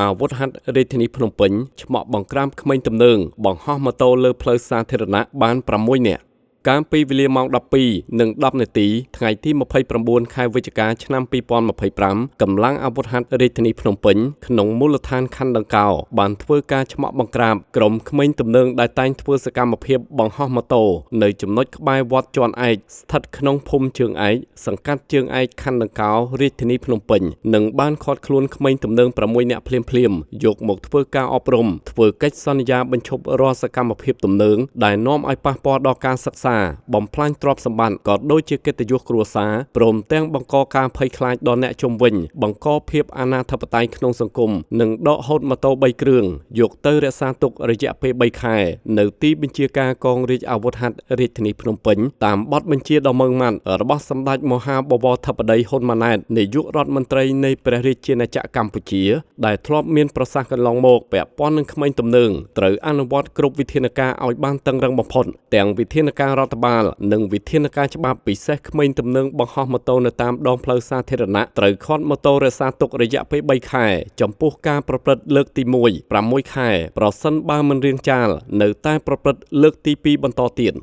អាវុធហត្ថរាជធានីភ្នំពេញឆ្មក់បង្ក្រាបក្មេងទំនើងបង្ហោះម៉ូតូលើផ្លូវសាធារណៈបាន6នាក់កាលពីវេលាម៉ោង 12:10 នាទីថ្ងៃទី 29 ខែវិច្ឆិកាឆ្នាំ 2025 កម្លាំងអាវុធហត្ថរាជធានីភ្នំពេញក្នុងមូលដ្ឋានខណ្ឌដង្កោបានធ្វើការឆ្មក់បង្ក្រាបក្រុមក្មេងទំនើងដែលតែងធ្វើសកម្មភាពបង្ហោះម៉ូតូនៅចំណុចក្បែរវត្តជាន់ឯកស្ថិតក្នុងភូមិជើងឯកសង្កាត់ជើងឯកខណ្ឌដង្កោរាជធានីភ្នំពេញនិងបានឃាត់ខ្លួនក្មេងទំនើង6នាក់ភ្លាមៗយកមកធ្វើការអប់រំធ្វើកិច្ចសន្យាបញ្ឈប់រាល់សកម្មភាពទំនើងដែលនាំឲ្យប៉ះពាល់ដល់ការសិក្សាបំផ្លាញទ្រព្យសម្បត្តិក៏ដូចជាកិត្តិយសគ្រួសារព្រមទាំងបង្កការភ័យខ្លាចដល់អ្នកជុំវិញបង្កភាពអនាធិបតេយ្យក្នុងសង្គមនិងដកហូតម៉ូតូ3គ្រឿងយកទៅរក្សាទុករយៈពេល3ខែនៅទីបញ្ជាការកងរាជអាវុធហត្ថរាជធានីភ្នំពេញតាមបទបញ្ជាដ៏ម៉ឺងម៉ាត់របស់សម្ដេចមហាបវរធិបតីហ៊ុនម៉ាណែតនាយករដ្ឋមន្ត្រីនៃព្រះរាជាណាចក្រកម្ពុជាដែលធ្លាប់មានប្រសាសន៍កន្លងមកពាក់ព័ន្ធនឹងក្មេងទំនើងត្រូវអនុវត្តគ្រប់វិធានការឲ្យបានតឹងរ៉ឹងបំផុតទាំងវិធានការរដ្ឋបាលនិងវិធានការច្បាប់ពិសេសក្មេងទំនើងបង្ហោះម៉ូតូនៅតាមដងផ្លូវសាធារណៈត្រូវឃាត់ម៉ូតូរក្សាទុករយៈពេល3ខែចំពោះការប្រព្រឹត្តលើកទី1 6ខែប្រសិនបើមិនរាងចាលនៅតែប្រព្រឹត្តលើកទី2បន្តទៀត